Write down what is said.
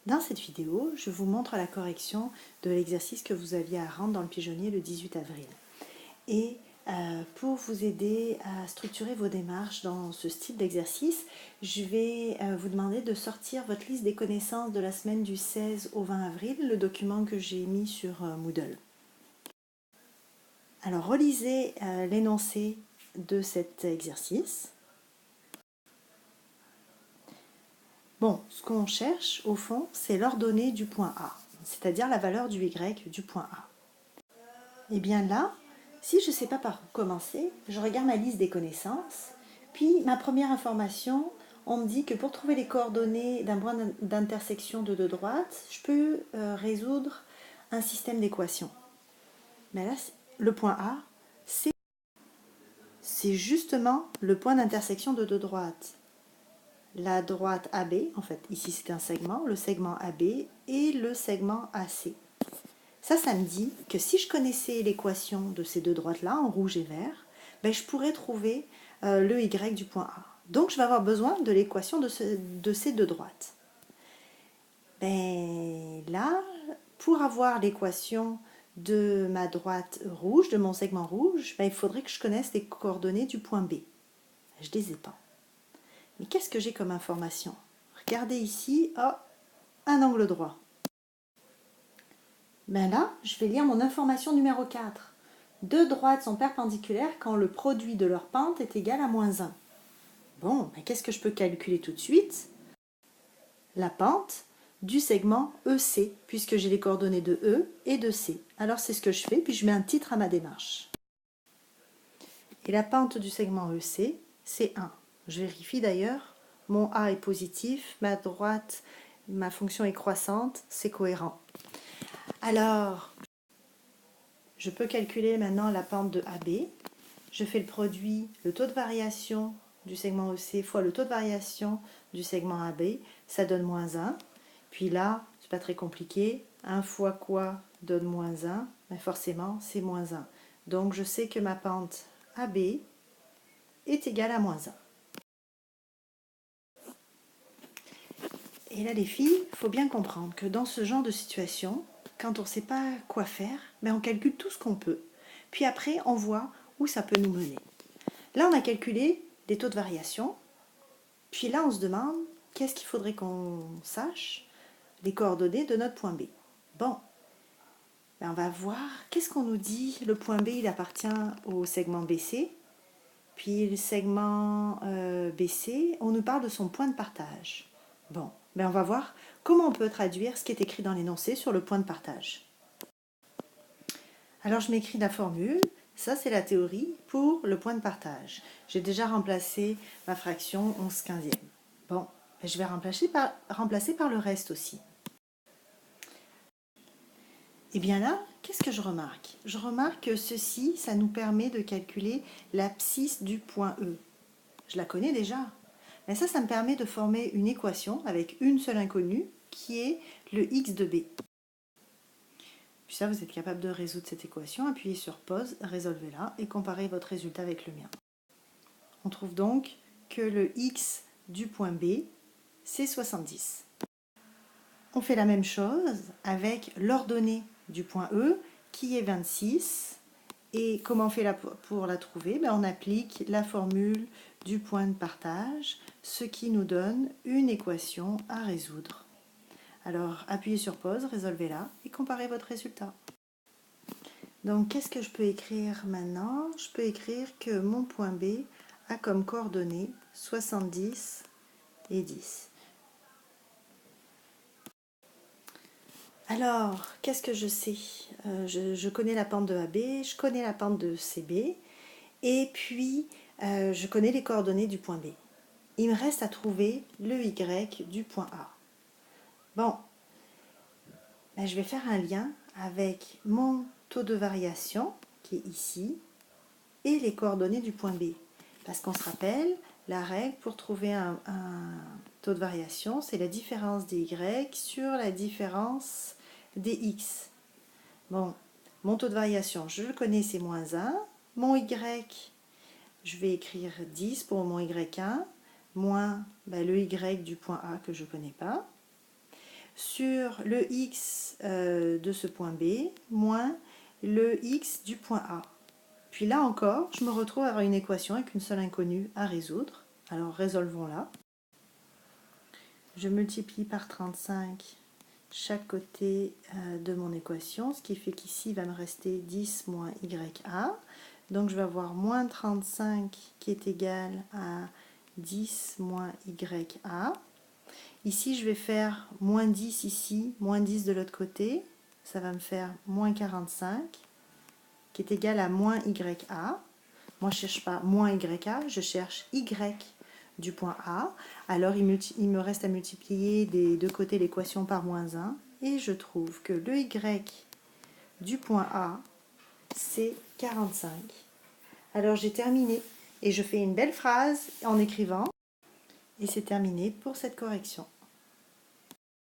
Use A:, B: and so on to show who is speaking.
A: Dans cette vidéo, je vous montre la correction de l'exercice que vous aviez à rendre dans le pigeonnier le 18 avril. Et pour vous aider à structurer vos démarches dans ce style d'exercice, je vais vous demander de sortir votre liste des connaissances de la semaine du 16 au 20 avril, le document que j'ai mis sur Moodle. Alors relisez l'énoncé de cet exercice. Bon, ce qu'on cherche, au fond, c'est l'ordonnée du point A, c'est-à-dire la valeur du Y du point A. Et bien là, si je ne sais pas par où commencer, je regarde ma liste des connaissances, puis ma première information, on me dit que pour trouver les coordonnées d'un point d'intersection de deux droites, je peux résoudre un système d'équations. Mais là, le point A, c'est justement le point d'intersection de deux droites. La droite AB, en fait, ici c'est un segment, le segment AB et le segment AC. Ça me dit que si je connaissais l'équation de ces deux droites-là, en rouge et vert, ben, je pourrais trouver le Y du point A. Donc je vais avoir besoin de l'équation de ces deux droites. Ben, là, pour avoir l'équation de ma droite rouge, de mon segment rouge, ben, il faudrait que je connaisse les coordonnées du point B. Je ne les ai pas. Mais qu'est-ce que j'ai comme information? Regardez ici, oh, un angle droit. Ben là, je vais lire mon information numéro 4. Deux droites sont perpendiculaires quand le produit de leur pente est égal à -1. Bon, ben qu'est-ce que je peux calculer tout de suite? La pente du segment EC, puisque j'ai les coordonnées de E et de C. Alors c'est ce que je fais, puis je mets un titre à ma démarche. Et la pente du segment EC, c'est 1. Je vérifie d'ailleurs, mon A est positif, ma droite, ma fonction est croissante, c'est cohérent. Alors, je peux calculer maintenant la pente de AB. Je fais le produit, le taux de variation du segment EC fois le taux de variation du segment AB, ça donne -1. Puis là, c'est pas très compliqué, 1 fois quoi donne -1, mais forcément c'est -1. Donc je sais que ma pente AB est égale à -1. Et là les filles, il faut bien comprendre que dans ce genre de situation, quand on ne sait pas quoi faire, on calcule tout ce qu'on peut. Puis après, on voit où ça peut nous mener. Là, on a calculé des taux de variation. Puis là, on se demande, qu'est-ce qu'il faudrait qu'on sache? Les coordonnées de notre point B. Bon, on va voir, qu'est-ce qu'on nous dit? Le point B, il appartient au segment BC. Puis le segment BC, on nous parle de son point de partage. Bon, on va voir comment on peut traduire ce qui est écrit dans l'énoncé sur le point de partage. Alors, je m'écris la formule. Ça, c'est la théorie pour le point de partage. J'ai déjà remplacé ma fraction 11/15. Bon, je vais remplacer par le reste aussi. Et bien là, qu'est-ce que je remarque? Je remarque que ceci, ça nous permet de calculer l'abscisse du point E. Je la connais déjà. Mais ça me permet de former une équation avec une seule inconnue qui est le x de b. Puis ça, vous êtes capable de résoudre cette équation, appuyez sur pause, résolvez-la et comparez votre résultat avec le mien. On trouve donc que le x du point B, c'est 70. On fait la même chose avec l'ordonnée du point E qui est 26. Et comment on fait pour la trouver? On applique la formule du point de partage, ce qui nous donne une équation à résoudre. Alors appuyez sur pause, résolvez-la et comparez votre résultat. Donc qu'est-ce que je peux écrire maintenant? Je peux écrire que mon point B a comme coordonnées 70 et 10. Alors, qu'est-ce que je sais? Je connais la pente de AB, je connais la pente de CB, et puis je connais les coordonnées du point B. Il me reste à trouver le Y du point A. Bon, je vais faire un lien avec mon taux de variation, qui est ici, et les coordonnées du point B. Parce qu'on se rappelle, la règle pour trouver un taux de variation, c'est la différence des Y sur la différence des X. Bon, mon taux de variation, je le connais, c'est -1. Mon Y, je vais écrire 10 pour mon Y1, moins le Y du point A que je ne connais pas. sur le x de ce point B moins le x du point A. Puis là encore, je me retrouve avec une équation avec une seule inconnue à résoudre. Alors résolvons-la. Je multiplie par 35 chaque côté de mon équation, ce qui fait qu'ici il va me rester 10 moins YA. Donc je vais avoir moins 35 qui est égal à 10 moins YA. Ici je vais faire moins 10 ici, moins 10 de l'autre côté. Ça va me faire moins 45 qui est égal à moins YA. Moi je ne cherche pas moins YA, je cherche Y du point A. Alors il me reste à multiplier des deux côtés l'équation par moins 1. Et je trouve que le Y du point A, c'est 45. Alors j'ai terminé. Et je fais une belle phrase en écrivant. Et c'est terminé pour cette correction.